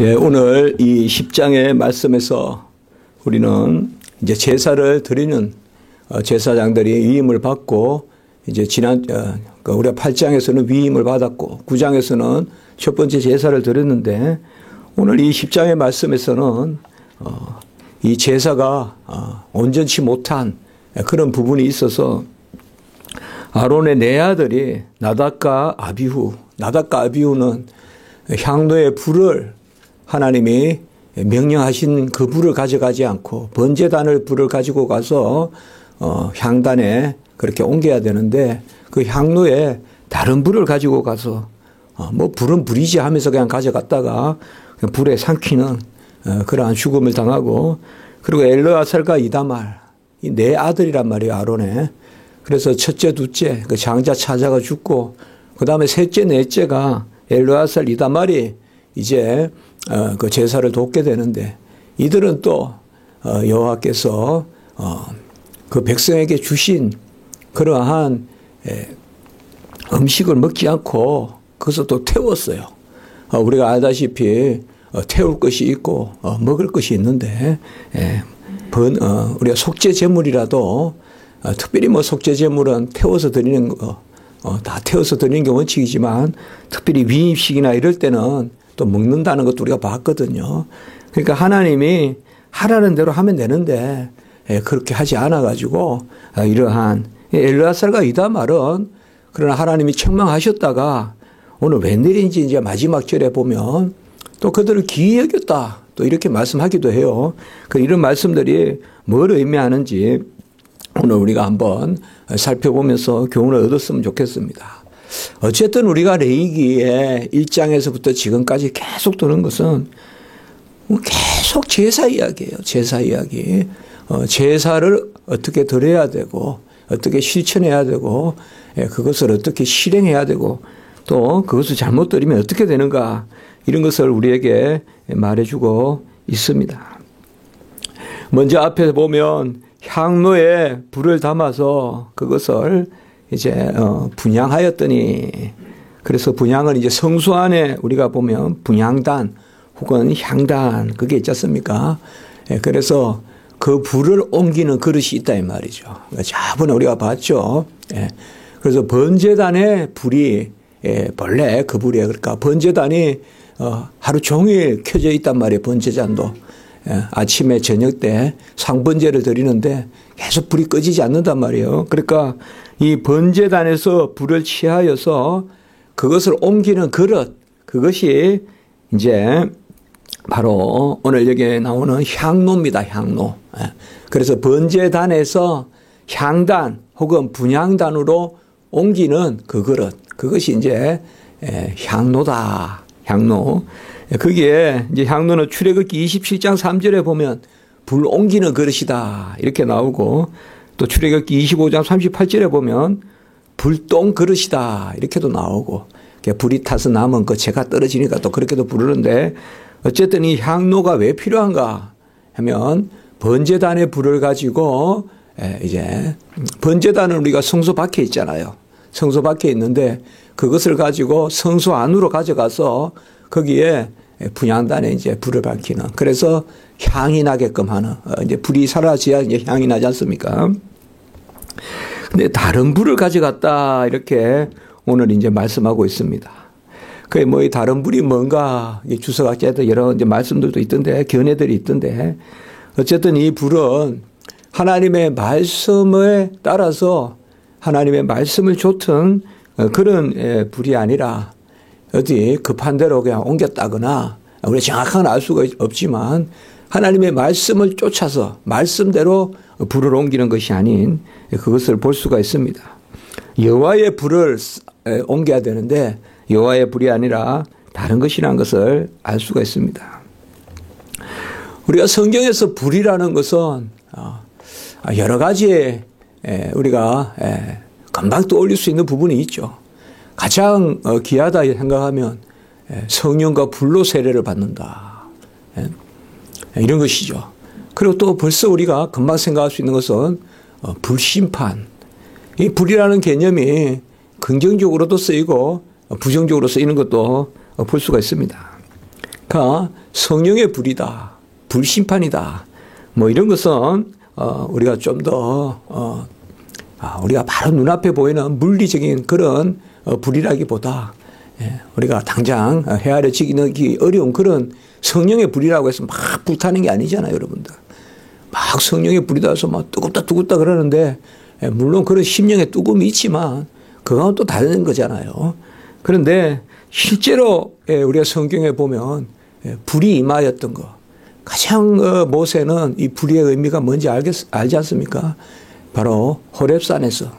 예, 오늘 이 10장의 말씀에서 우리는 이제 제사를 드리는 제사장들이 위임을 받고 이제 우리가 8장에서는 위임을 받았고 9장에서는 첫 번째 제사를 드렸는데 오늘 이 10장의 말씀에서는 이 제사가 온전치 못한 그런 부분이 있어서 아론의 네 아들이 나답과 아비후는 향로의 불을 하나님이 명령하신 그 불을 가져가지 않고 번제단을 불을 가지고 가서 향단에 그렇게 옮겨야 되는데 그 향로에 다른 불을 가지고 가서 뭐 불은 불이지 하면서 그냥 가져갔다가 불에 삼키는 그러한 죽음을 당하고 그리고 엘르아살과 이다말 이 네 아들이란 말이에요 아론의. 그래서 첫째 둘째 그 장자 차자가 죽고 그 다음에 셋째 넷째가 엘르아살 이다말이 이제 그 제사를 돕게 되는데 이들은 또 여호와께서 그 백성에게 주신 그러한 음식을 먹지 않고 그것을 또 태웠어요. 우리가 알다시피 태울 것이 있고 먹을 것이 있는데 우리가 속죄 제물이라도 특별히 뭐 속죄 제물은 태워서 드리는 거 다 태워서 드리는 게 원칙이지만 특별히 위임식이나 이럴 때는 또 먹는다는 것도 우리가 봤거든요. 그러니까 하나님이 하라는 대로 하면 되는데 그렇게 하지 않아가지고 이러한 엘르아살과 이다말은 그러나 하나님이 책망하셨다가 오늘 웬일인지 이제 마지막 절에 보면 또 그들을 기이 여겼다 또 이렇게 말씀하기도 해요. 이런 말씀들이 뭘 의미하는지 오늘 우리가 한번 살펴보면서 교훈을 얻었으면 좋겠습니다. 어쨌든 우리가 레위기의 1장에서부터 지금까지 계속 도는 것은 계속 제사 이야기예요. 제사 이야기. 제사를 어떻게 드려야 되고 어떻게 실천해야 되고 그것을 어떻게 실행해야 되고 또 그것을 잘못 드리면 어떻게 되는가 이런 것을 우리에게 말해주고 있습니다. 먼저 앞에 보면 향로에 불을 담아서 그것을 이제 분향하였더니 그래서 분향은 이제 성소 안에 우리가 보면 분향단 혹은 향단 그게 있지 않습니까? 그래서 그 불을 옮기는 그릇이 있다 이 말이죠. 저번에 우리가 봤죠. 그래서 번제단의 불이 본래 그 불이에요. 그러니까 번제단이 하루 종일 켜져 있단 말이에요. 번제단도. 아침에 저녁 때 상번제를 드리는데 계속 불이 꺼지지 않는단 말이에요. 그러니까 이 번제단에서 불을 취하여서 그것을 옮기는 그릇 그것이 이제 바로 오늘 여기에 나오는 향로입니다. 향로. 그래서 번제단에서 향단 혹은 분향단으로 옮기는 그 그릇 그것이 이제 향로다. 향로. 거기에 이제 향로는 출애굽기 27장 3절에 보면 불 옮기는 그릇이다 이렇게 나오고 또 출애굽기 25장 38절에 보면 불똥 그릇이다 이렇게도 나오고 불이 타서 남은 그 재가 떨어지니까 또 그렇게도 부르는데 어쨌든 이 향로가 왜 필요한가 하면 번제단의 불을 가지고 이제 번제단은 우리가 성소 밖에 있잖아요. 성소 밖에 있는데 그것을 가지고 성소 안으로 가져가서 거기에 분향단에 이제 불을 밝히는 그래서 향이 나게끔 하는 이제 불이 사라져야 이제 향이 나지 않습니까? 근데 다른 불을 가져갔다 이렇게 오늘 이제 말씀하고 있습니다. 그게 뭐 이 다른 불이 뭔가 주석학자들 여러 이제 말씀들도 있던데 견해들이 있던데 어쨌든 이 불은 하나님의 말씀에 따라서 하나님의 말씀을 좇은 그런 불이 아니라 어디 급한 대로 그냥 옮겼다거나 우리가 정확하게 알 수가 없지만 하나님의 말씀을 쫓아서 말씀대로 불을 옮기는 것이 아닌 그것을 볼 수가 있습니다. 여호와의 불을 옮겨야 되는데 여호와의 불이 아니라 다른 것이라는 것을 알 수가 있습니다. 우리가 성경에서 불이라는 것은 여러 가지의 우리가 금방 떠올릴 수 있는 부분이 있죠. 가장 귀하다 생각하면 성령과 불로 세례를 받는다. 이런 것이죠. 그리고 또 벌써 우리가 금방 생각할 수 있는 것은 불심판. 이 불이라는 개념이 긍정적으로도 쓰이고 부정적으로 쓰이는 것도 볼 수가 있습니다. 그러니까 성령의 불이다. 불심판이다. 뭐 이런 것은 우리가 좀 더 우리가 바로 눈앞에 보이는 물리적인 그런 불이라기보다 우리가 당장 헤아려지기 어려운 그런 성령의 불이라고 해서 막 불타는 게 아니잖아요, 여러분들. 막 성령의 불이 나서 막 뜨겁다 그러는데 물론 그런 심령의 뜨거움이 있지만 그건 또 다른 거잖아요. 그런데 실제로 우리가 성경에 보면 불이 임하였던 거. 가장 모세는 이 불의 의미가 뭔지 알지 않습니까? 바로 호렙산에서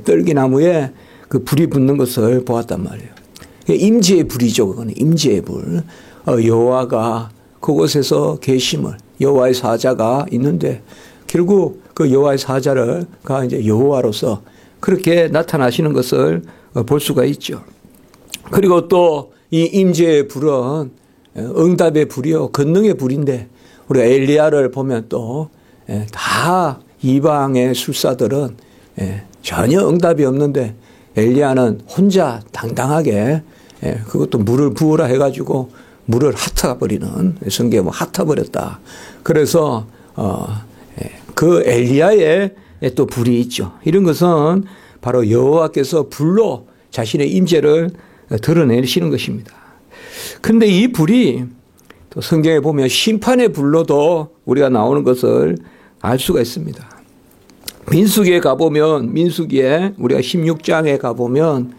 떨기나무에 그 불이 붙는 것을 보았단 말이에요. 임재의 불이죠. 그거는 임재의 불. 여호와가 그곳에서 계심을 여호와의 사자가 있는데 결국 그 여호와의 사자가 이제 여호와로서 그렇게 나타나시는 것을 볼 수가 있죠. 그리고 또 이 임재의 불은 응답의 불이요 권능의 불인데 우리가 엘리야를 보면 또 다 이방의 술사들은 전혀 응답이 없는데 엘리야는 혼자 당당하게 그것도 물을 부으라 해가지고 물을 핫아버리는 성경에 뭐 핫아버렸다. 그래서 그 엘리야의 또 불이 있죠. 이런 것은 바로 여호와께서 불로 자신의 임재를 드러내시는 것입니다. 그런데 이 불이 또 성경에 보면 심판의 불로도 우리가 나오는 것을 알 수가 있습니다. 민수기에 가보면 민수기에 우리가 16장에 가보면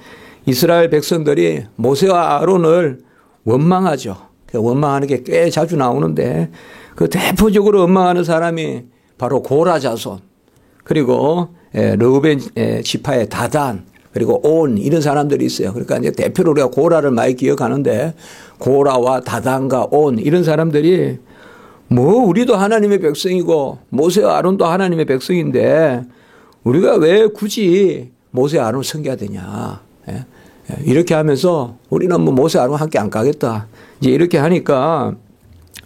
이스라엘 백성들이 모세와 아론을 원망하죠. 원망하는 게 꽤 자주 나오는데 그 대표적으로 원망하는 사람이 바로 고라 자손 그리고 르우벤 지파의 다단 그리고 온 이런 사람들이 있어요. 그러니까 이제 대표로 우리가 고라를 많이 기억하는데 고라와 다단과 온 이런 사람들이 뭐 우리도 하나님의 백성이고 모세와 아론도 하나님의 백성인데 우리가 왜 굳이 모세와 아론을 섬겨야 되냐. 이렇게 하면서 우리는 뭐 모세 아론 함께 안 가겠다. 이제 이렇게 하니까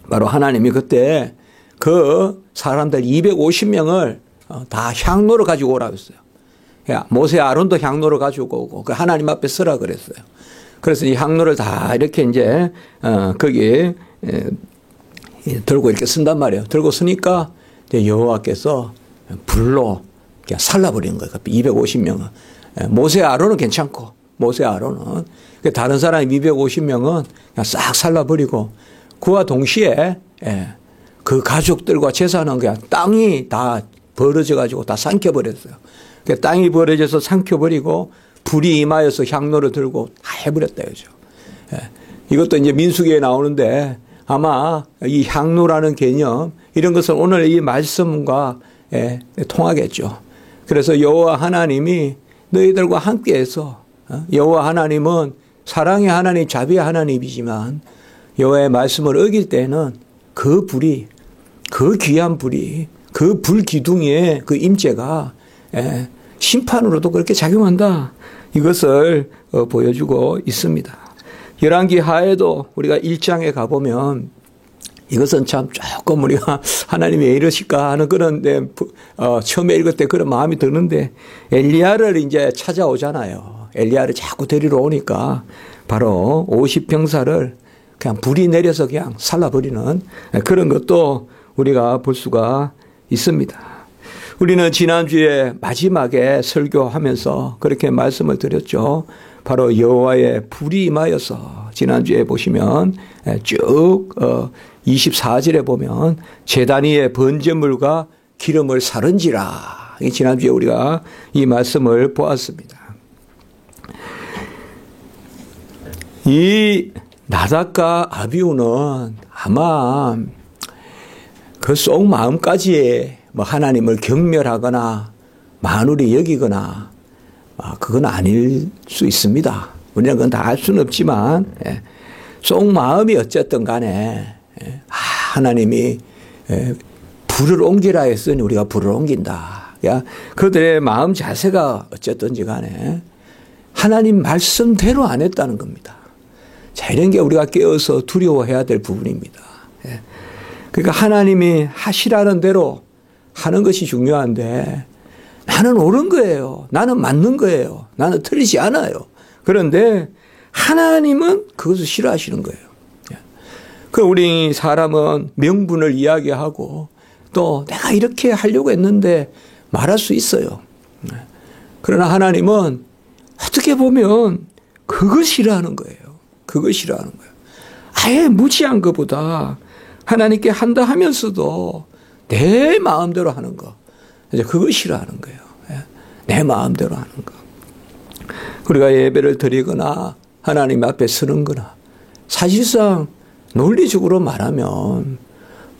바로 하나님이 그때 그 사람들 250명을 다 향로를 가지고 오라고 했어요. 모세 아론도 향로를 가지고 오고 그 하나님 앞에 서라 그랬어요. 그래서 이 향로를 다 이렇게 이제 거기 들고 이렇게 쓴단 말이에요. 들고 쓰니까 여호와께서 불로 그냥 살라버리는 거예요. 250명은. 모세 아론은 괜찮고 모세 아론은 다른 사람 250명은 그냥 싹 살라버리고 그와 동시에 그 가족들과 재산은 그냥 땅이 다 벌어져 가지고 다 삼켜버렸어요. 땅이 벌어져서 삼켜버리고 불이 임하여서 향로를 들고 다 해버렸다 이거죠. 이것도 이제 민수기에 나오는데 아마 이 향로라는 개념 이런 것은 오늘 이 말씀과 통하겠죠. 그래서 여호와 하나님이 너희들과 함께해서 여호와 하나님은 사랑의 하나님 자비의 하나님이지만 여호와의 말씀을 어길 때는 그 불이 그 귀한 불이 그 불기둥의 그 임재가 심판으로도 그렇게 작용한다. 이것을 보여주고 있습니다. 열왕기 하에도 우리가 1장에 가보면 이것은 참 조금 우리가 하나님이 왜 이러실까 하는 그런 처음에 읽을 때 그런 마음이 드는데 엘리야를 이제 찾아오잖아요. 엘리야를 자꾸 데리러 오니까 바로 50병사를 그냥 불이 내려서 그냥 살라버리는 그런 것도 우리가 볼 수가 있습니다. 우리는 지난주에 마지막에 설교하면서 그렇게 말씀을 드렸죠. 바로 여호와의 불이 임하여서 지난주에 보시면 쭉 24절에 보면 제단 위에 번제물과 기름을 사른지라. 지난주에 우리가 이 말씀을 보았습니다. 이 나답과 아비후는 아마 그 속 마음까지 뭐 하나님을 경멸하거나 만울이 여기거나 그건 아닐 수 있습니다. 우리는 그건 다 알 수는 없지만 속 마음이 어쨌든 간에 하나님이 불을 옮기라 했으니 우리가 불을 옮긴다. 그들의 마음 자세가 어쨌든지 간에 하나님 말씀대로 안 했다는 겁니다. 자, 이런 게 우리가 깨어서 두려워해야 될 부분입니다. 그러니까 하나님이 하시라는 대로 하는 것이 중요한데 나는 옳은 거예요. 나는 맞는 거예요. 나는 틀리지 않아요. 그런데 하나님은 그것을 싫어하시는 거예요. 그 우리 사람은 명분을 이야기하고 또 내가 이렇게 하려고 했는데 말할 수 있어요. 그러나 하나님은 어떻게 보면 그거 싫어하는 거예요. 그거 싫어하는 거예요. 아예 무지한 것보다 하나님께 한다 하면서도 내 마음대로 하는 거. 이제 그거 싫어하는 거예요. 내 마음대로 하는 거. 우리가 예배를 드리거나 하나님 앞에 서는 거나 사실상 논리적으로 말하면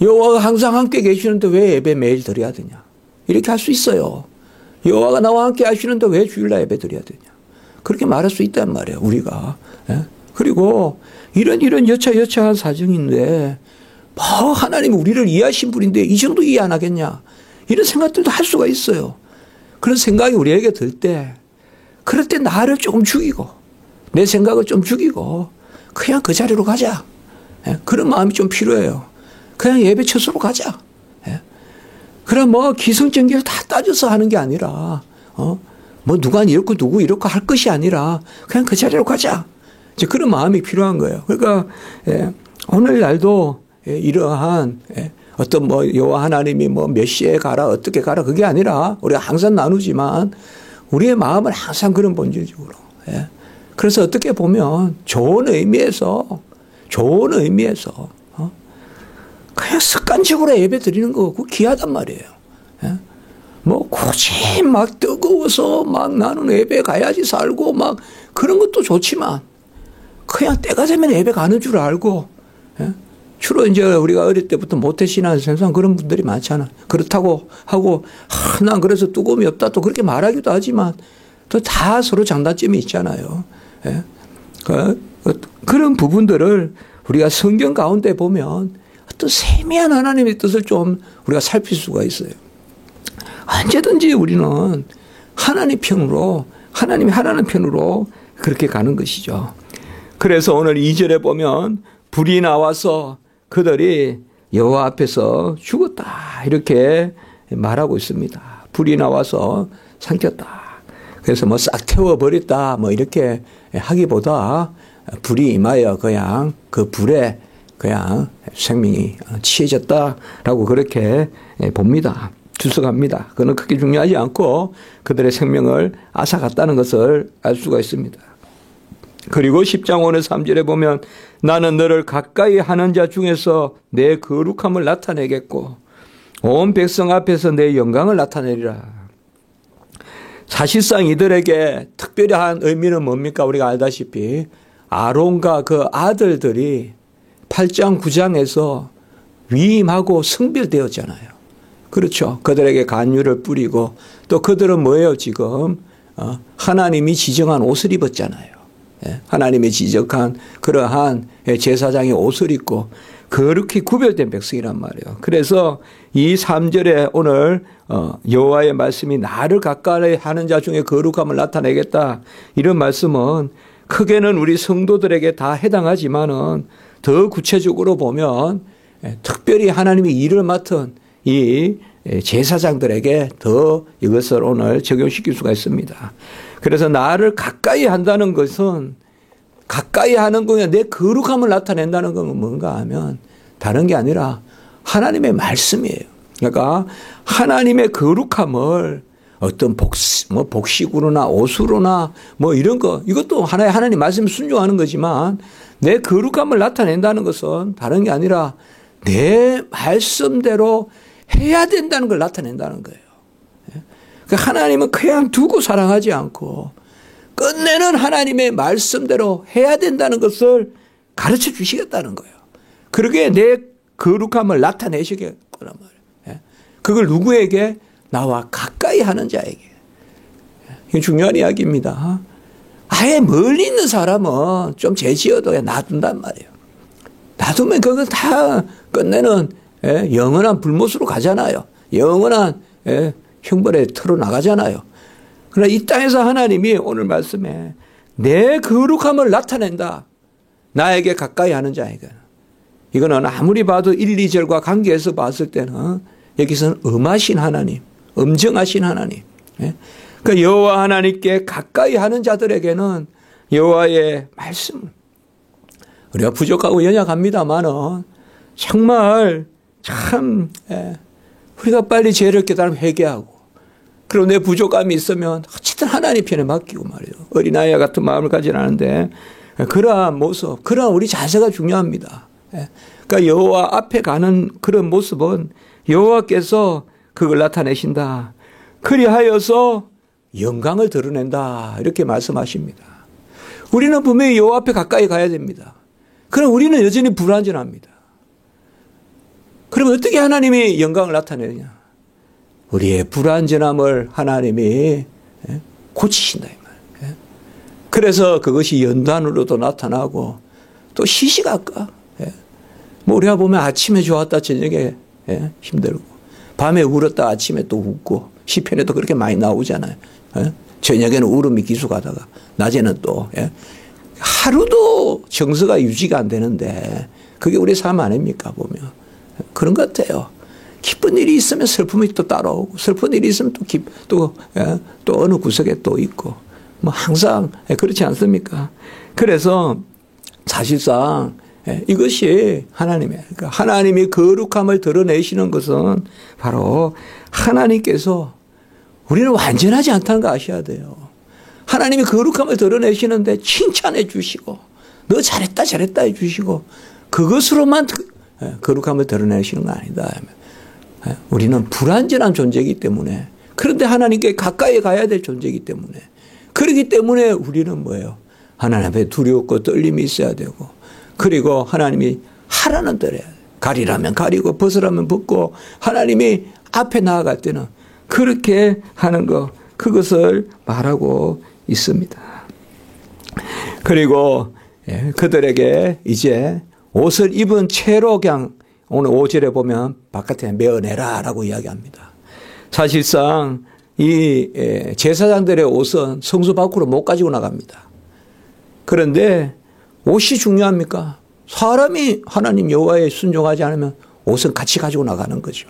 여호와가 항상 함께 계시는데 왜 예배 매일 드려야 되냐. 이렇게 할 수 있어요. 여호와가 나와 함께 하시는데 왜 주일날 예배 드려야 되냐. 그렇게 말할 수 있단 말이에요. 우리가. 그리고 이런 여차여차한 사정인데 뭐 하나님이 우리를 이해하신 분인데 이 정도 이해 안 하겠냐. 이런 생각들도 할 수가 있어요. 그런 생각이 우리에게 들 때 그럴 때 나를 조금 죽이고 내 생각을 좀 죽이고 그냥 그 자리로 가자. 그런 마음이 좀 필요해요. 그냥 예배 처소로 가자. 그럼 뭐 기승전결 다 따져서 하는 게 아니라 뭐 누가 이렇고 누구 이렇고 할 것이 아니라 그냥 그 자리로 가자. 이제 그런 마음이 필요한 거예요. 그러니까 오늘날도 이러한 어떤 뭐 여호와 하나님이 뭐 몇 시에 가라 어떻게 가라 그게 아니라 우리가 항상 나누지만 우리의 마음은 항상 그런 본질적으로. 그래서 어떻게 보면 좋은 의미에서 그냥 습관적으로 예배 드리는 거 그거 귀하단 말이에요. 뭐 굳이 막 뜨거워서 막 나는 예배 가야지 살고 막 그런 것도 좋지만 그냥 때가 되면 예배 가는 줄 알고 주로 이제 우리가 어릴 때부터 모태신앙에서 그런 분들이 많잖아. 그렇다고 하고 난 그래서 뜨거움이 없다 또 그렇게 말하기도 하지만 또 다 서로 장단점이 있잖아요. 그런 부분들을 우리가 성경 가운데 보면 어떤 세미한 하나님의 뜻을 좀 우리가 살필 수가 있어요. 언제든지 우리는 하나님 편으로 하나님이 하라는 편으로 그렇게 가는 것이죠. 그래서 오늘 2절에 보면 불이 나와서 그들이 여호와 앞에서 죽었다 이렇게 말하고 있습니다. 불이 나와서 삼켰다. 그래서 뭐 싹 태워버렸다 뭐 이렇게 하기보다 불이 임하여 그냥 그 불에 그냥 생명이 취해졌다라고 그렇게 봅니다. 주석합니다. 그건 크게 중요하지 않고 그들의 생명을 앗아갔다는 것을 알 수가 있습니다. 그리고 10장 5절 3절에 보면 나는 너를 가까이 하는 자 중에서 내 거룩함을 나타내겠고 온 백성 앞에서 내 영광을 나타내리라. 사실상 이들에게 특별한 의미는 뭡니까? 우리가 알다시피 아론과 그 아들들이 8장 9장에서 위임하고 성별되었잖아요. 그렇죠. 그들에게 간유를 뿌리고 또 그들은 뭐예요 지금 하나님이 지정한 옷을 입었잖아요. 하나님이 지적한 그러한 제사장의 옷을 입고 그렇게 구별된 백성이란 말이에요. 그래서 이 3절에 오늘 여호와의 말씀이 나를 가까이 하는 자 중에 거룩함을 나타내겠다. 이런 말씀은 크게는 우리 성도들에게 다 해당하지만은 더 구체적으로 보면 특별히 하나님이 일을 맡은 이 제사장들에게 더 이것을 오늘 적용시킬 수가 있습니다. 그래서 나를 가까이 한다는 것은 가까이 하는 거냐 내 거룩함을 나타낸다는 건 뭔가 하면 다른 게 아니라 하나님의 말씀이에요. 그러니까 하나님의 거룩함을 어떤 복식으로나 옷으로나 뭐 이런 거 이것도 하나의 하나님 말씀에 순종하는 거지만 내 거룩함을 나타낸다는 것은 다른 게 아니라 내 말씀대로 해야 된다는 걸 나타낸다는 거예요. 그러니까 하나님은 그냥 두고 사랑하지 않고 끝내는 하나님의 말씀대로 해야 된다는 것을 가르쳐 주시겠다는 거예요. 그러게 내 거룩함을 나타내시겠다는 말이에요. 그걸 누구에게? 나와 가까이 하는 자에게. 이게 중요한 이야기입니다. 아예 멀리 있는 사람은 좀 죄지어도 놔둔단 말이에요. 놔두면 그걸 다 끝내는 영원한 불못으로 가잖아요. 영원한 형벌에 털어 나가잖아요. 그러나 이 땅에서 하나님이 오늘 말씀에 내 거룩함을 나타낸다. 나에게 가까이 하는 자에게. 이거는 아무리 봐도 1, 2절과 관계해서 봤을 때는 여기서는 엄하신 하나님, 엄정하신 하나님. 그러니까 여호와 하나님께 가까이 하는 자들에게는 여호와의 말씀, 우리가 부족하고 연약합니다만은 정말 참 우리가 빨리 죄를 깨달으면 회개하고 그리고 내 부족함이 있으면 어쨌든 하나님 편에 맡기고 말이에요. 어린아이와 같은 마음을 가지는 않은데 그러한 모습, 그러한 우리 자세가 중요합니다. 그러니까 여호와 앞에 가는 그런 모습은 여호와께서 그걸 나타내신다. 그리하여서 영광을 드러낸다. 이렇게 말씀하십니다. 우리는 분명히 여호와 앞에 가까이 가야 됩니다. 그럼 우리는 여전히 불완전합니다. 그럼 어떻게 하나님이 영광을 나타내느냐? 우리의 불완전함을 하나님이 고치신다 이 말이에요. 그래서 그것이 연단으로도 나타나고 또 시시각각 뭐 우리가 보면 아침에 좋았다 저녁에 힘들고 밤에 울었다 아침에 또 웃고 시편에도 그렇게 많이 나오잖아요. 저녁에는 울음이 기숙하다가 낮에는 또 하루도 정서가 유지가 안 되는데 그게 우리 삶 아닙니까 보면. 그런 것 같아요. 기쁜 일이 있으면 슬픔이 또 따라오고 슬픈 일이 있으면 또 어느 구석에 또 있고 뭐 항상 그렇지 않습니까? 그래서 사실상 이것이 그러니까 하나님이 거룩함을 드러내시는 것은 바로 하나님께서 우리는 완전하지 않다는 거 아셔야 돼요. 하나님이 거룩함을 드러내시는데 칭찬해 주시고 너 잘했다 해 주시고 그것으로만 거룩함을 드러내시는 거 아니다. 우리는 불완전한 존재이기 때문에 그런데 하나님께 가까이 가야 될 존재이기 때문에 그렇기 때문에 우리는 뭐예요? 하나님 앞에 두렵고 떨림이 있어야 되고 그리고 하나님이 하라는 대로 해야 돼요. 가리라면 가리고 벗으라면 벗고 하나님이 앞에 나아갈 때는 그렇게 하는 것 그것을 말하고 있습니다. 그리고 그들에게 이제 옷을 입은 채로 그냥 오늘 5절에 보면 바깥에 메어내라라고 이야기합니다. 사실상 이 제사장들의 옷은 성소 밖으로 못 가지고 나갑니다. 그런데 옷이 중요합니까? 사람이 하나님 여호와에 순종하지 않으면 옷은 같이 가지고 나가는 거죠.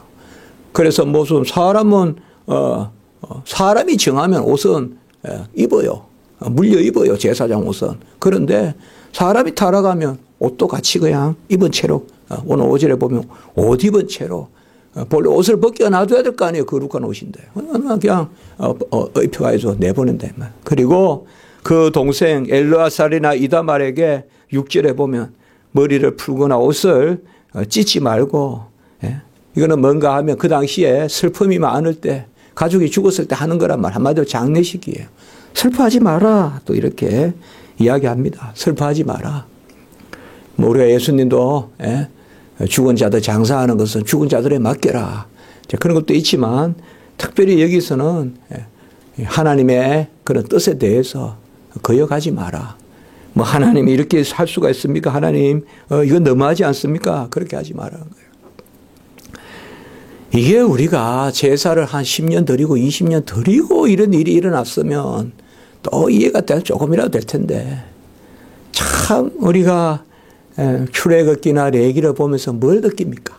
그래서 무슨 사람은 사람이 정하면 옷은 입어요. 물려 입어요. 제사장 옷은. 그런데 사람이 타락하면 옷도 같이 그냥 입은 채로 오늘 5절에 보면 옷 입은 채로 본래 옷을 벗겨 놔둬야 될 거 아니에요. 거룩한 옷인데. 그냥 입혀가지고 내보낸다. 그리고 그 동생 엘르아살이나 이다말에게 6절에 보면 머리를 풀거나 옷을 찢지 말고 이거는 뭔가 하면 그 당시에 슬픔이 많을 때 가족이 죽었을 때 하는 거란 말 한마디로 장례식이에요. 슬퍼하지 마라. 또 이렇게 이야기합니다. 슬퍼하지 마라. 뭐 우리가 예수님도 죽은 자들 장사하는 것은 죽은 자들에 맡겨라. 그런 것도 있지만 특별히 여기서는 하나님의 그런 뜻에 대해서 거역하지 마라. 뭐 하나님이 이렇게 할 수가 있습니까? 하나님 이건 너무하지 않습니까? 그렇게 하지 말라는 거예요. 이게 우리가 제사를 한 10년 드리고 20년 드리고 이런 일이 일어났으면 또 이해가 조금이라도 될 텐데 참 우리가 출애굽기나 레위기를 보면서 뭘 느낍니까?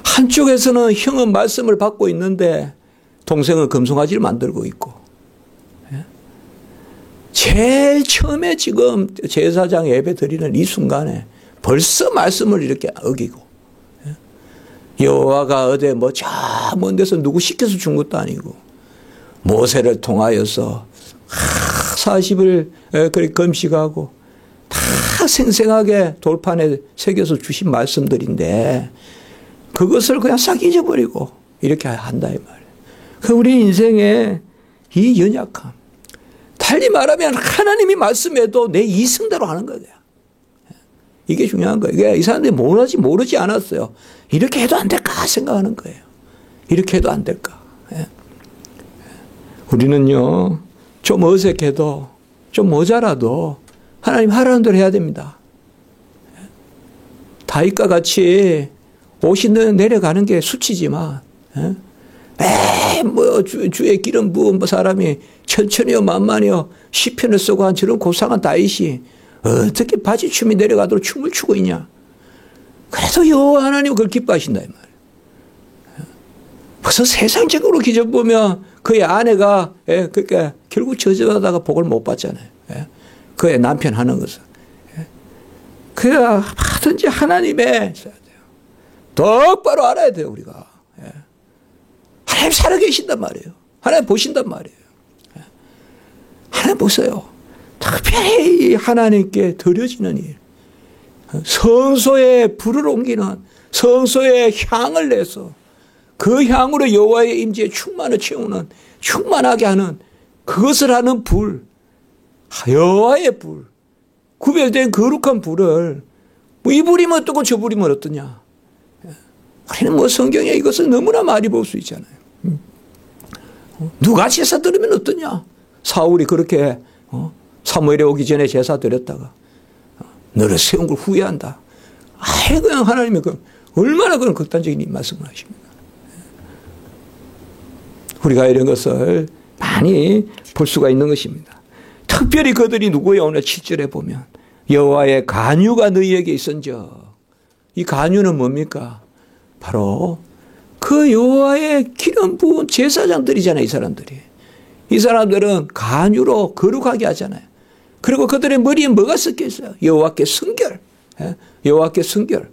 한쪽에서는 형은 말씀을 받고 있는데 동생은 금송아지를 만들고 있고 제일 처음에 지금 제사장 예배 드리는 이 순간에 벌써 말씀을 이렇게 어기고 여호와가 어디 뭐 저 먼 데서 누구 시켜서 준 것도 아니고 모세를 통하여서 40일 그렇게 금식하고 다 생생하게 돌판에 새겨서 주신 말씀들인데 그것을 그냥 싹 잊어버리고 이렇게 한다 이 말이에요. 그 우리 인생의 이 연약함 달리 말하면 하나님이 말씀해도 내 이성대로 하는 거예요. 이게 중요한 거예요. 이게 이 사람들이 모르지 않았어요. 이렇게 해도 안 될까 생각하는 거예요. 이렇게 해도 안 될까. 우리는요 좀 어색해도 좀 모자라도 하나님 하라는 대로 해야 됩니다. 다윗과 같이 옷이 내려가는 게 수치지만 뭐 주의 기름 부은 사람이 천천히요 만만히요 시편을 쓰고 한 저런 고상한 다윗이 어떻게 바지춤이 내려가도록 춤을 추고 있냐. 그래서 여호와 하나님은 그걸 기뻐하신다 이 말이에요. 벌써 세상적으로 기적보면 그의 아내가 그러니까 결국 저주하다가 복을 못 받잖아요. 그의 남편 하는 것은. 그래야 하든지 하나님의 똑바로 알아야 돼요, 우리가. 하나님 살아계신단 말이에요. 하나님 보신단 말이에요. 하나님 보세요. 특별히 하나님께 드려지는 일. 성소에 불을 옮기는, 성소에 향을 내서 그 향으로 여호와의 임재에 충만을 채우는, 충만하게 하는, 그것을 하는 불, 여호와의 불, 구별된 거룩한 불을 이 불이면 어떻고 저 불이면 어떠냐. 우리는 성경에 이것을 너무나 많이 볼 수 있잖아요. 누가 제사 드리면 어떠냐. 사울이 그렇게 사무엘에 오기 전에 제사 드렸다가 너를 세운 걸 후회한다. 아이고, 하나님이 얼마나 그런 극단적인 말씀을 하십니까. 우리가 이런 것을 많이 볼 수가 있는 것입니다. 특별히 그들이 누구예요? 오늘 7절에 보면 여호와의 간유가 너희에게 있은즉. 이 간유는 뭡니까? 바로 그 여호와의 기름 부은 제사장들이잖아요. 이 사람들이. 이 사람들은 간유로 거룩하게 하잖아요. 그리고 그들의 머리에 뭐가 섞여 있어요? 여호와께 순결. 여호와께 순결.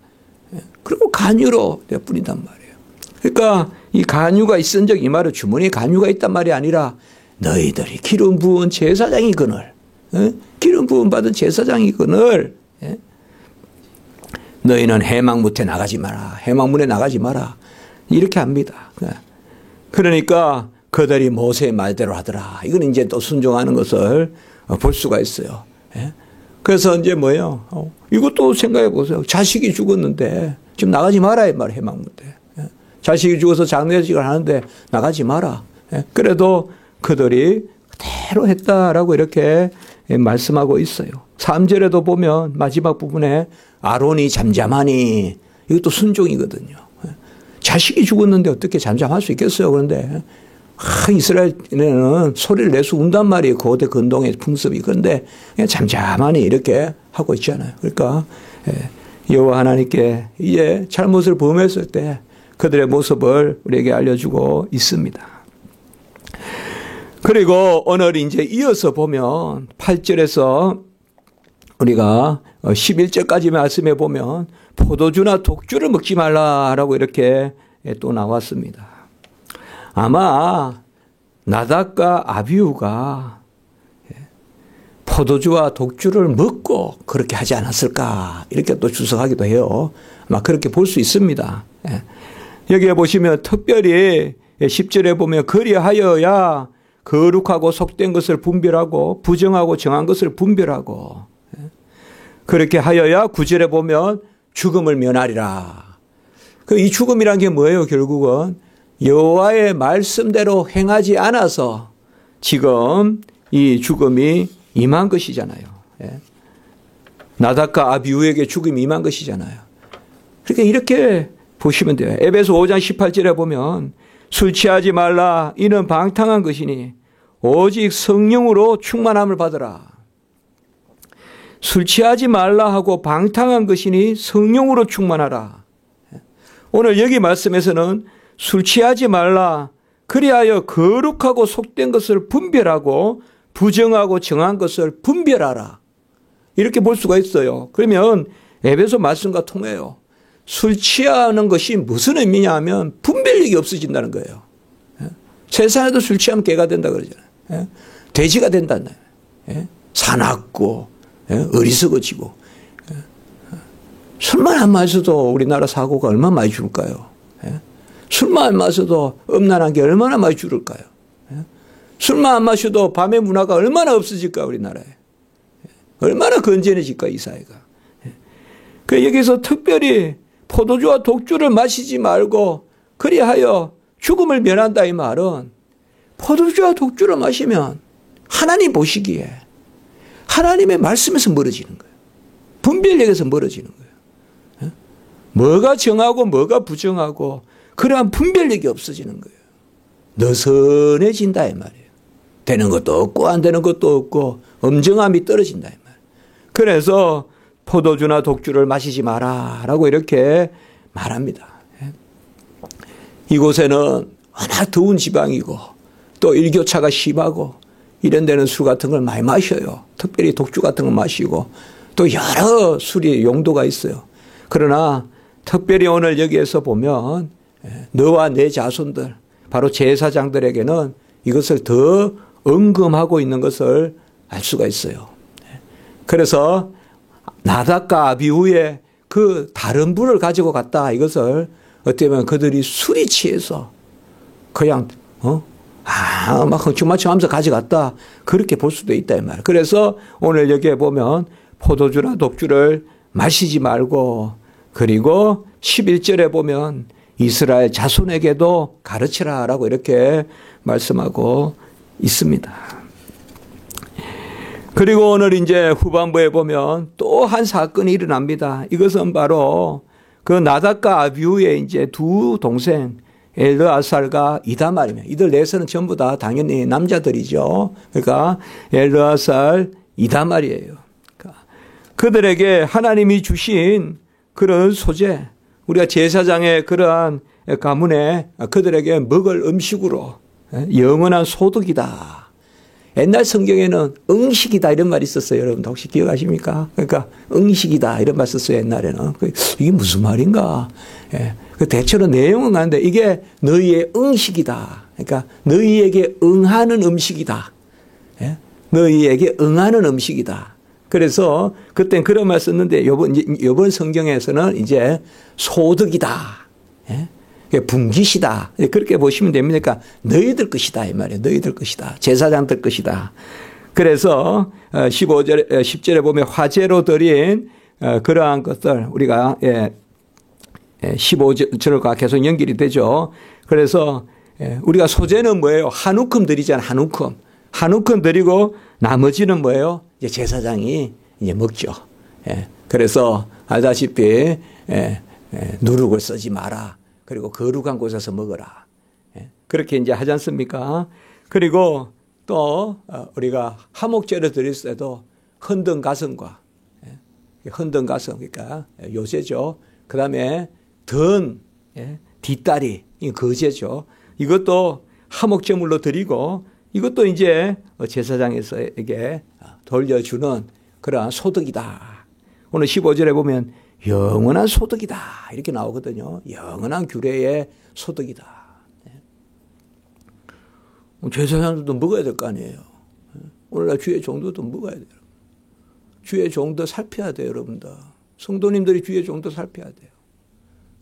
그리고 간유로 뿌린단 말이에요. 그러니까 이 간유가 있은즉, 이 말은 주머니에 간유가 있단 말이 아니라 너희들이 기름 부은 제사장이거늘, 기름 부은 받은 제사장이거늘, 너희는 해망문에 나가지 마라. 해망문에 나가지 마라. 이렇게 합니다. 그러니까 그들이 모세의 말대로 하더라. 이건 이제 또 순종하는 것을 볼 수가 있어요. 그래서 이제 뭐예요? 이것도 생각해 보세요. 자식이 죽었는데 지금 나가지 마라 이 말, 해망문에. 자식이 죽어서 장례식을 하는데 나가지 마라. 그래도 그들이 그대로 했다라고 이렇게 말씀하고 있어요. 3절에도 보면 마지막 부분에 아론이 잠잠하니, 이것도 순종이거든요. 자식이 죽었는데 어떻게 잠잠할 수 있겠어요? 그런데 이스라엘에는 소리를 내서 운단 말이에요. 고대 근동의 풍습이. 그런데 그냥 잠잠하니 이렇게 하고 있잖아요. 그러니까 여호와 하나님께 이제 잘못을 범했을 때 그들의 모습을 우리에게 알려주고 있습니다. 그리고 오늘 이제 이어서 보면 8절에서 우리가 11절까지 말씀해 보면 포도주나 독주를 먹지 말라라고 이렇게 또 나왔습니다. 아마 나답과 아비후가 포도주와 독주를 먹고 그렇게 하지 않았을까, 이렇게 또 주석하기도 해요. 아마 그렇게 볼 수 있습니다. 여기에 보시면 특별히 10절에 보면 그리하여야 거룩하고 속된 것을 분별하고 부정하고 정한 것을 분별하고, 그렇게 하여야 9절에 보면 죽음을 면하리라. 이 죽음이란 게 뭐예요? 결국은 여호와의 말씀대로 행하지 않아서 지금 이 죽음이 임한 것이잖아요. 나답과 아비후에게 죽음이 임한 것이잖아요. 그러니까 이렇게 보시면 돼요. 에베소 5장 18절에 보면 술 취하지 말라. 이는 방탕한 것이니 오직 성령으로 충만함을 받으라. 술 취하지 말라 하고 방탕한 것이니 성령으로 충만하라. 오늘 여기 말씀에서는 술 취하지 말라. 그리하여 거룩하고 속된 것을 분별하고 부정하고 정한 것을 분별하라. 이렇게 볼 수가 있어요. 그러면 에베소 말씀과 통해요. 술 취하는 것이 무슨 의미냐 하면 분별력이 없어진다는 거예요. 세상에도 술 취하면 개가 된다 그러잖아요. 돼지가 된다는 거예요. 사납고 어리석어지고. 술만 안 마셔도 우리나라 사고가 얼마나 많이 줄까요? 술만 안 마셔도 음란한 게 얼마나 많이 줄을까요? 술만 안 마셔도 밤의 문화가 얼마나 없어질까, 우리나라에. 얼마나 건전해질까, 이 사회가. 그 여기서 특별히 포도주와 독주를 마시지 말고 그리하여 죽음을 면한다, 이 말은 포도주와 독주를 마시면 하나님 보시기에 하나님의 말씀에서 멀어지는 거예요. 분별력에서 멀어지는 거예요. 뭐가 정하고 뭐가 부정하고 그러한 분별력이 없어지는 거예요. 느슨해진다 이 말이에요. 되는 것도 없고 안 되는 것도 없고 엄정함이 떨어진다 이 말이에요. 그래서 포도주나 독주를 마시지 마라라고 이렇게 말합니다. 이곳에는 워낙 더운 지방이고 또 일교차가 심하고 이런 데는 술 같은 걸 많이 마셔요. 특별히 독주 같은 걸 마시고 또 여러 술이 용도가 있어요. 그러나 특별히 오늘 여기에서 보면 너와 내 자손들, 바로 제사장들에게는 이것을 더 언금하고 있는 것을 알 수가 있어요. 그래서 나답과 아비후의 그 다른 불을 가지고 갔다, 이것을 어떻게 보면 그들이 술이 취해서 그냥 막 흥청망청하면서 가져갔다, 그렇게 볼 수도 있다 이 말이에요. 그래서 오늘 여기에 보면 포도주나 독주를 마시지 말고, 그리고 11절에 보면 이스라엘 자손에게도 가르치라라고 이렇게 말씀하고 있습니다. 그리고 오늘 이제 후반부에 보면 또 한 사건이 일어납니다. 이것은 바로 그 나답과 아비후의 이제 두 동생 엘르아살과 이다말이며, 이들 넷은 전부 다 당연히 남자들이죠. 그러니까 엘르아살, 이다말이에요. 그러니까 그들에게 하나님이 주신 그런 소재, 우리가 제사장의 그러한 가문에 그들에게 먹을 음식으로 영원한 소득이다. 옛날 성경에는 응식이다 이런 말이 있었어요. 여러분 혹시 기억하십니까? 그러니까 응식이다 이런 말 썼어요. 옛날에는. 이게 무슨 말인가? 대체로 내용은 아는데 이게 너희의 응식이다. 그러니까 너희에게 응하는 음식이다. 너희에게 응하는 음식이다. 그래서 그땐 그런 말 썼는데 이번 성경에서는 이제 소득이다. 분깃이다. 그렇게 보시면 됩니다. 그러니까 너희들 것이다 이 말이에요. 너희들 것이다. 제사장들 것이다. 그래서 10절에 보면 화제로 드린 그러한 것들 우리가 15절과 계속 연결이 되죠. 그래서 우리가 소재는 뭐예요? 한 움큼 드리잖아요. 한 움큼 드리고 나머지는 뭐예요? 이제 제사장이 이제 먹죠. 그래서 알다시피 누룩을 쓰지 마라. 그리고 거룩한 곳에서 먹어라. 그렇게 이제 하지 않습니까? 그리고 또 우리가 화목제를 드릴 때도 흔든 가슴과 흔든 가슴, 그러니까 요새죠. 그 다음에 든 뒷다리, 거제죠. 이것도 화목제물로 드리고 이것도 이제 제사장에게 돌려주는 그러한 소득이다. 오늘 15절에 보면 영원한 소득이다 이렇게 나오거든요. 영원한 규례의 소득이다. 제사장들도 먹어야 될 거 아니에요. 오늘날 주의 종도도 먹어야 돼요. 주의 종도 살펴야 돼요. 여러분들. 성도님들이 주의 종도 살펴야 돼요.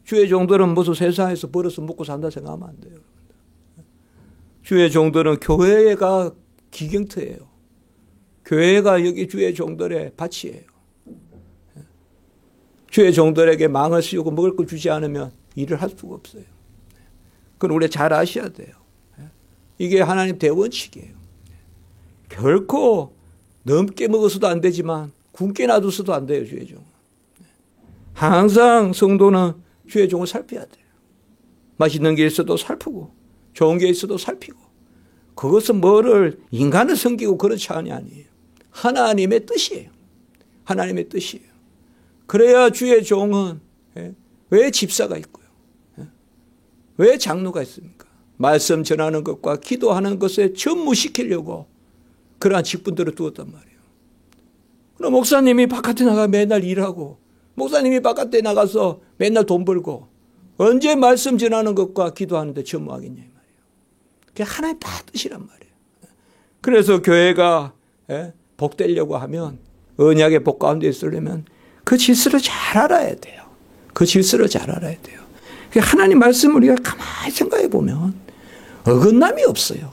주의 종들은 무슨 세상에서 벌어서 먹고 산다 생각하면 안 돼요. 여러분들. 주의 종들은 교회가 기경터예요. 교회가 여기 주의 종들의 밭이에요. 주의 종들에게 망을 씌우고 먹을 걸 주지 않으면 일을 할 수가 없어요. 그건 우리가 잘 아셔야 돼요. 이게 하나님 대원칙이에요. 결코 넘게 먹어서도 안 되지만 굶게 놔둬서도 안 돼요. 주의 종은. 항상 성도는 주의 종을 살펴야 돼요. 맛있는 게 있어도 살피고 좋은 게 있어도 살피고, 그것은 뭐를 인간을 섬기고 그렇지 아니에요. 하나님의 뜻이에요. 하나님의 뜻이에요. 그래야 주의 종은 왜 집사가 있고요. 왜 장로가 있습니까? 말씀 전하는 것과 기도하는 것에 전무시키려고 그러한 직분들을 두었단 말이에요. 그럼 목사님이 바깥에 나가 맨날 일하고, 목사님이 바깥에 나가서 맨날 돈 벌고 언제 말씀 전하는 것과 기도하는데 전무하겠냐 이 말이에요. 그게 하나님 다 뜻이란 말이에요. 그래서 교회가 복되려고 하면, 언약의 복 가운데 있으려면 그 질서를 잘 알아야 돼요. 그 질서를 잘 알아야 돼요. 하나님 말씀을 우리가 가만히 생각해 보면 어긋남이 없어요.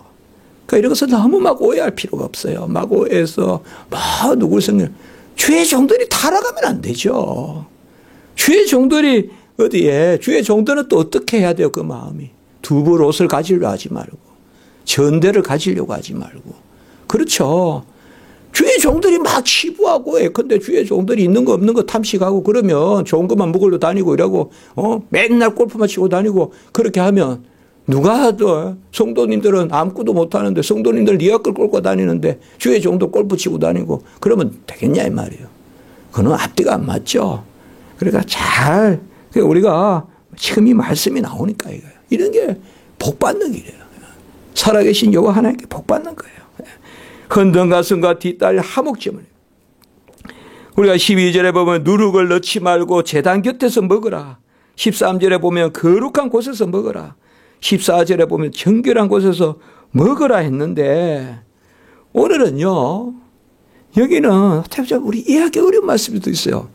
그러니까 이런 것을 너무 막 오해할 필요가 없어요. 막 오해해서 막 누굴 생각, 주의 종들이 타락하면 안 되죠. 주의 종들이 어디에, 주의 종들은 또 어떻게 해야 돼요? 그 마음이. 두벌 옷을 가지려고 하지 말고, 전대를 가지려고 하지 말고. 그렇죠. 주의 종들이 막 치부하고 예컨대 주의 종들이 있는 거 없는 거 탐식하고 그러면 좋은 것만 먹으러 다니고 이러고 맨날 골프만 치고 다니고 그렇게 하면 누가 하도, 성도님들은 아무것도 못하는데 성도님들 리아끌 끌고 다니는데 주의 종도 골프 치고 다니고 그러면 되겠냐 이 말이에요. 그건 앞뒤가 안 맞죠. 그러니까 잘 우리가 지금 이 말씀이 나오니까 이런 게 복받는 길이에요. 살아계신 여호와 하나님께 복받는 거예요. 흔든 가슴과 뒷다리 화목제물. 우리가 12절에 보면 누룩을 넣지 말고 제단 곁에서 먹으라. 13절에 보면 거룩한 곳에서 먹으라. 14절에 보면 정결한 곳에서 먹으라 했는데 오늘은요, 여기는 우리 이해하기 어려운 말씀이 또 있어요.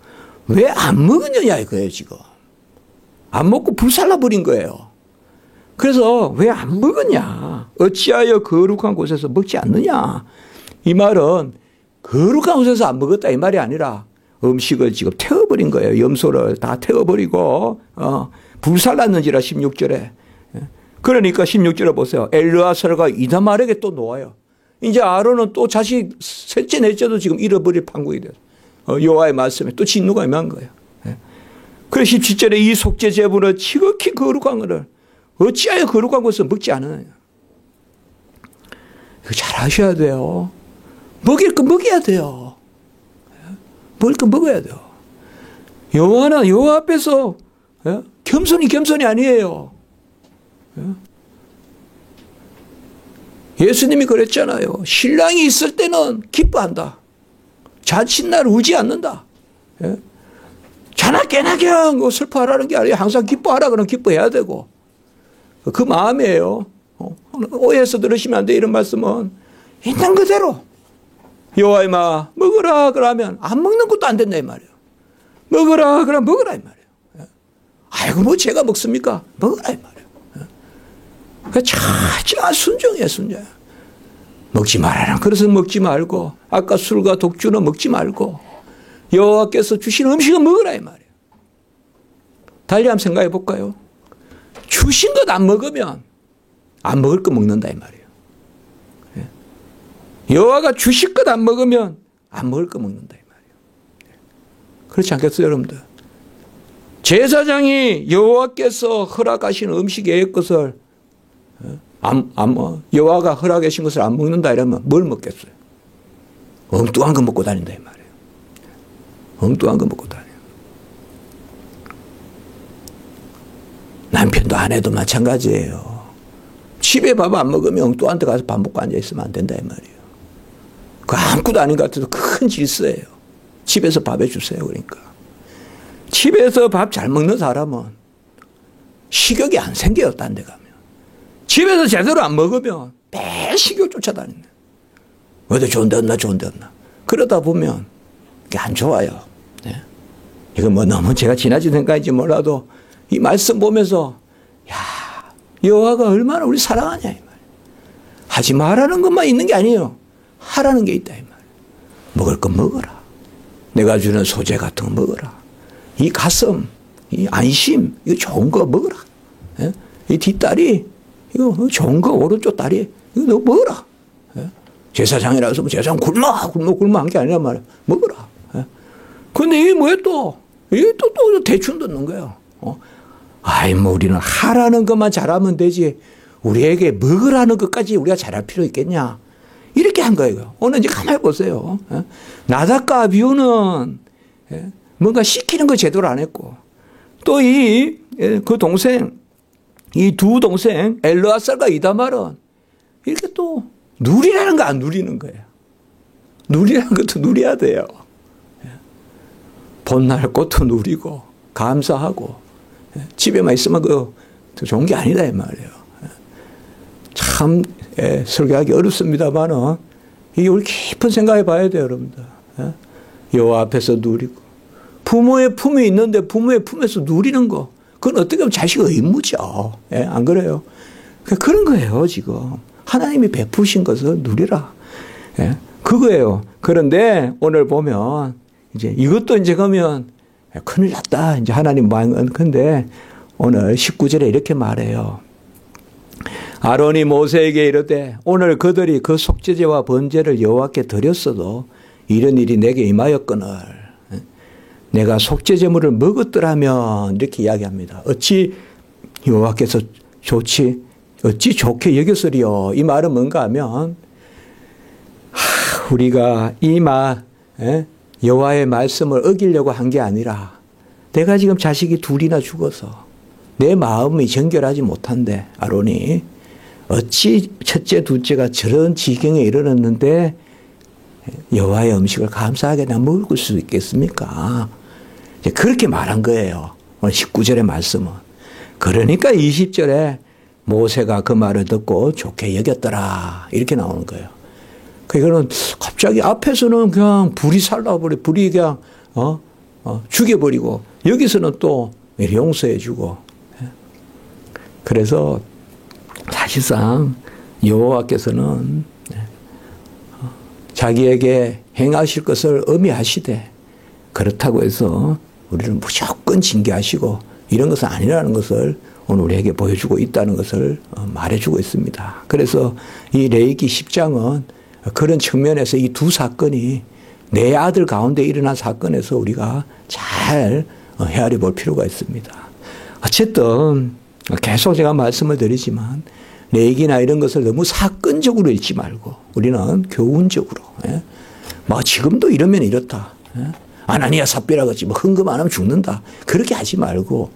왜 안 먹느냐 이거예요, 지금. 안 먹고 불살라버린 거예요. 그래서 왜 안 먹었냐? 어찌하여 거룩한 곳에서 먹지 않느냐? 이 말은 거룩한 곳에서 안 먹었다 이 말이 아니라 음식을 지금 태워버린 거예요. 염소를 다 태워버리고 불살랐는지라 16절에. 그러니까 16절에 보세요. 엘르아살과 이다말에게 또 놓아요. 이제 아론은 또 자식 셋째 넷째도 지금 잃어버릴 판국이 돼요. 여호와의 말씀에 또 진노가 임한 거예요. 그래서 17절에 이 속죄 제물은 지극히 거룩한 것을 어찌하여 거룩한 것을 먹지 않느냐. 이거 잘 아셔야 돼요. 먹일 거 먹여야 돼요. 먹을 거 먹어야 돼요. 여호와는 여호와 앞에서 겸손이 아니에요. 예수님이 그랬잖아요. 신랑이 있을 때는 기뻐한다. 자칫날 울지 않는다. 자나 깨나 그냥 슬퍼하라는 게 아니라 항상 기뻐하라 그러면 기뻐해야 되고 그 마음이에요. 오해해서 들으시면 안 돼. 이런 말씀은 있는 그대로 여호와의 말 먹으라 그러면 안 먹는 것도 안 된다 이 말이에요. 먹으라 그러면 먹으라 이 말이에요. 아이고 뭐 제가 먹습니까? 먹으라 이 말이에요. 차지가 순종이에요, 순종. 먹지 말아라. 그래서 먹지 말고 아까 술과 독주는 먹지 말고 여호와께서 주신 음식은 먹으라 이 말이에요. 달리 한번 생각해 볼까요? 주신 것 안 먹으면 안 먹을 거 먹는다 이 말이에요. 여호와가 주실 것 안 먹으면 안 먹을 거 먹는다 이 말이에요. 그렇지 않겠어요, 여러분들? 제사장이 여호와께서 허락하신 음식의 것을 여호와가 허락하신 것을 안 먹는다 이러면 뭘 먹겠어요? 엉뚱한 거 먹고 다닌다 이 말이에요. 엉뚱한 거 먹고 다녀요. 남편도 아내도 마찬가지예요. 집에 밥 안 먹으면 엉뚱한 데 가서 밥 먹고 앉아있으면 안 된다 이 말이에요. 그 아무것도 아닌 것 같아도 큰 질서예요. 집에서 밥 해주세요. 그러니까 집에서 밥 잘 먹는 사람은 식욕이 안 생겨요. 딴 데 가면. 집에서 제대로 안 먹으면 매일 식욕 쫓아다니네. 어디 좋은 데 없나 좋은 데 없나. 그러다 보면 그게 안 좋아요. 네. 이거 뭐 너무 제가 지나친 생각인지 몰라도 이 말씀 보면서 야 여호와가 얼마나 우리 사랑하냐 이 말. 하지 말라는 것만 있는 게 아니에요. 하라는 게 있다 이 말. 먹을 거 먹어라. 내가 주는 소재 같은 거 먹어라. 이 가슴, 이 안심, 이거 좋은 거 먹어라. 예? 이 뒷다리, 이거 좋은 거 오른쪽 다리, 이거 너 먹어라. 예? 제사장이라서 제사장 굶어 한 게 아니란 말이야. 먹어라. 예? 근데 이게 뭐야 또? 이게 또 대충 듣는 거예요. 아이, 뭐 우리는 하라는 것만 잘하면 되지. 우리에게 먹으라는 것까지 우리가 잘할 필요 있겠냐. 이렇게 한 거예요. 오늘 이제 가만히 보세요. 나답과 아비후는 뭔가 시키는 거 제대로 안 했고, 또 그 동생, 이 두 동생, 엘르아살과 이다말은 이렇게 또 누리라는 거 안 누리는 거예요. 누리라는 것도 누려야 돼요. 봄날 꽃도 누리고, 감사하고, 집에만 있으면 그 좋은 게 아니다, 이 말이에요. 참, 설교하기 어렵습니다만은, 이게 우리 깊은 생각해 봐야 돼요, 여러분들. 여호와 앞에서 누리고. 부모의 품이 있는데 부모의 품에서 누리는 거. 그건 어떻게 보면 자식의 의무죠. 안 그래요? 그런 거예요, 지금. 하나님이 베푸신 것을 누리라. 그거예요. 그런데 오늘 보면, 이제 이것도 이제 그러면 큰일 났다. 이제 하나님 마음은. 근데 오늘 19절에 이렇게 말해요. 아론이 모세에게 이르되 오늘 그들이 그 속죄제와 번제를 여호와께 드렸어도 이런 일이 내게 임하였거늘 내가 속죄제물을 먹었더라면 이렇게 이야기합니다. 어찌 여호와께서 어찌 좋게 여겼으리요. 이 말은 뭔가 하면 우리가 여호와의 말씀을 어기려고 한 게 아니라 내가 지금 자식이 둘이나 죽어서 내 마음이 정결하지 못한데 아론이 어찌 첫째 둘째가 저런 지경에 이르렀는데 여호와의 음식을 감사하게 나 먹을 수 있겠습니까? 이제 그렇게 말한 거예요. 오늘 19절의 말씀은. 그러니까 20절에 모세가 그 말을 듣고 좋게 여겼더라. 이렇게 나오는 거예요. 그거는 갑자기 앞에서는 그냥 불이 살라버려. 불이 그냥, 죽여버리고, 여기서는 또 용서해주고. 그래서 사실상 여호와께서는 자기에게 행하실 것을 의미하시되 그렇다고 해서 우리를 무조건 징계하시고 이런 것은 아니라는 것을 오늘 우리에게 보여주고 있다는 것을 말해주고 있습니다. 그래서 이 레위기 10장은 그런 측면에서 이 두 사건이 내 아들 가운데 일어난 사건에서 우리가 잘 헤아려 볼 필요가 있습니다. 어쨌든 계속 제가 말씀을 드리지만 레위기나 이런 것을 너무 사건적으로 읽지 말고 우리는 교훈적으로 뭐 지금도 이러면 이렇다. 아나니아 삽비라 같이 뭐 헌금 안 하면 죽는다. 그렇게 하지 말고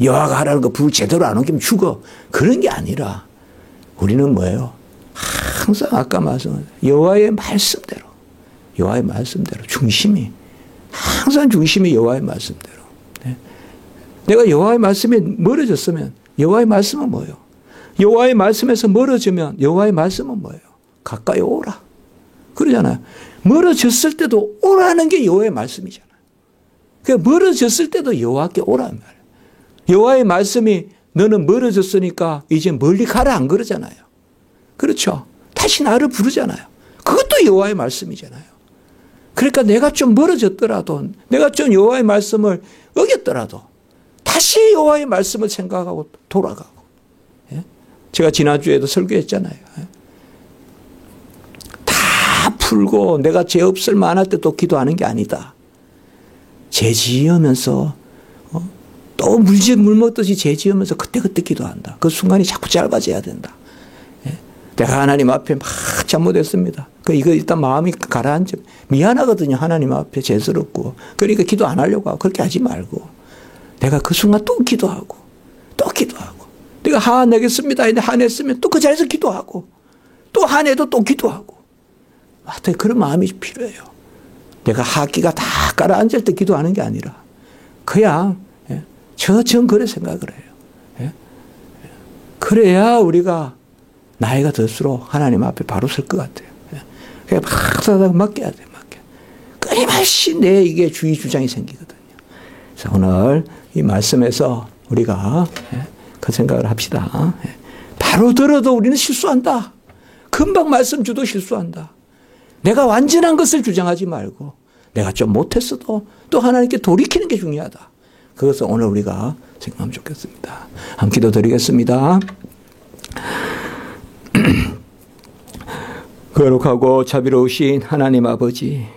여호와가 하라는 거 불 제대로 안 옮기면 죽어. 그런 게 아니라 우리는 뭐예요? 항상 아까 말씀한 여호와의 말씀대로 중심이 항상 중심이 여호와의 말씀대로. 내가 여호와의 말씀에 멀어졌으면 여호와의 말씀은 뭐예요? 여호와의 말씀에서 멀어지면 여호와의 말씀은 뭐예요? 가까이 오라. 그러잖아요. 멀어졌을 때도 오라는 게 여호와의 말씀이잖아요. 그러니까 멀어졌을 때도 여호와께 오라는 말이에요. 여호와의 말씀이 너는 멀어졌으니까 이제 멀리 가라 안 그러잖아요. 그렇죠. 다시 나를 부르잖아요. 그것도 여호와의 말씀이잖아요. 그러니까 내가 좀 멀어졌더라도 내가 좀 여호와의 말씀을 어겼더라도 다시 여호와의 말씀을 생각하고 돌아가고. 제가 지난주에도 설교했잖아요. 다 풀고 내가 죄 없을 만할 때 또 기도하는 게 아니다. 죄 지으면서 또 물 먹듯이 죄 지으면서 그때그때 기도한다. 그 순간이 자꾸 짧아져야 된다. 내가 하나님 앞에 막 잘못했습니다. 이거 일단 마음이 가라앉아. 미안하거든요. 하나님 앞에 죄스럽고. 그러니까 기도 안 하려고 하고 그렇게 하지 말고. 내가 그 순간 또 기도하고. 내가 화내겠습니다. 화냈으면 또 그 자리에서 기도하고. 또 화내도 또 기도하고. 하여튼 그런 마음이 필요해요. 내가 하기가 다 가라앉을 때 기도하는 게 아니라 그냥 그래 생각을 해요. 그래야 우리가 나이가 들수록 하나님 앞에 바로 설 것 같아요. 그냥 막 사다가 맡겨야 돼. 끊임없이 내 이게 주의 주장이 생기거든요. 그래서 오늘 이 말씀에서 우리가 그 생각을 합시다. 바로 들어도 우리는 실수한다. 금방 말씀 주도 실수한다. 내가 완전한 것을 주장하지 말고 내가 좀 못했어도 또 하나님께 돌이키는 게 중요하다. 그것을 오늘 우리가 생각하면 좋겠습니다. 한번 기도드리겠습니다. 거룩하고 자비로우신 하나님 아버지,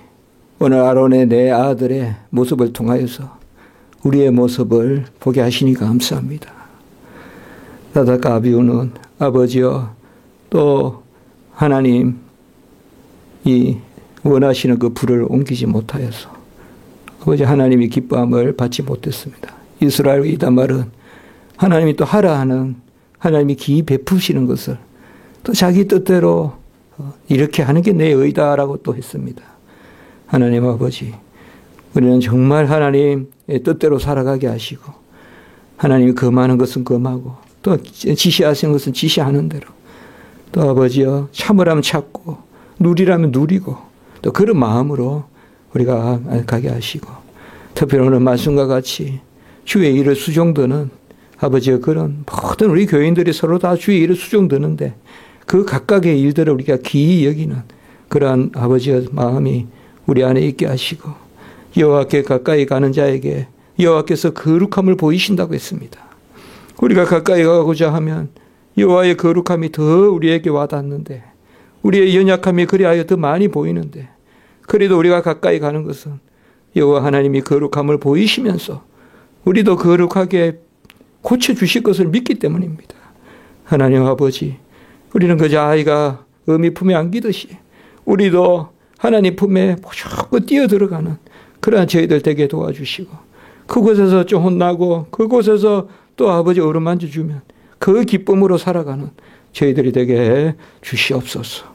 오늘 아론의 내 아들의 모습을 통하여서 우리의 모습을 보게 하시니 감사합니다. 나다가 아비우는 아버지여 또 하나님 이 원하시는 그 불을 옮기지 못하여서 아버지 하나님이 기뻐함을 받지 못했습니다. 이스라엘 이다말은 하나님이 또 하라 하는 하나님이 기이 베푸시는 것을 또 자기 뜻대로 이렇게 하는 게 내 의다라고 또 했습니다. 하나님 아버지, 우리는 정말 하나님의 뜻대로 살아가게 하시고 하나님이 금하는 것은 금하고 또 지시하시는 것은 지시하는 대로 또 아버지여 참으라면 참고 누리라면 누리고 또 그런 마음으로 우리가 가게 하시고 특별히 오늘 말씀과 같이 주의 일을 수종드는 아버지의 그런 모든 우리 교인들이 서로 다 주의 일을 수종드는데 그 각각의 일들을 우리가 기이 여기는 그러한 아버지의 마음이 우리 안에 있게 하시고 여호와께 가까이 가는 자에게 여호와께서 거룩함을 보이신다고 했습니다. 우리가 가까이 가고자 하면 여호와의 거룩함이 더 우리에게 와닿는데 우리의 연약함이 그리하여 더 많이 보이는데 그래도 우리가 가까이 가는 것은 여호와 하나님이 거룩함을 보이시면서 우리도 거룩하게 고쳐주실 것을 믿기 때문입니다. 하나님 아버지, 우리는 그저 아이가 어미 품에 안기듯이 우리도 하나님 품에 무조건 뛰어들어가는 그러한 저희들 되게 도와주시고 그곳에서 좀 혼나고 그곳에서 또 아버지 어루만져 주면 그 기쁨으로 살아가는 저희들이 되게 주시옵소서.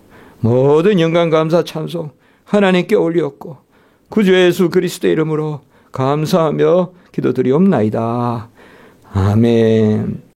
모든 영광 감사 찬송 하나님께 올렸고 구주 예수 그리스도의 이름으로 감사하며 기도드리옵나이다. 아멘.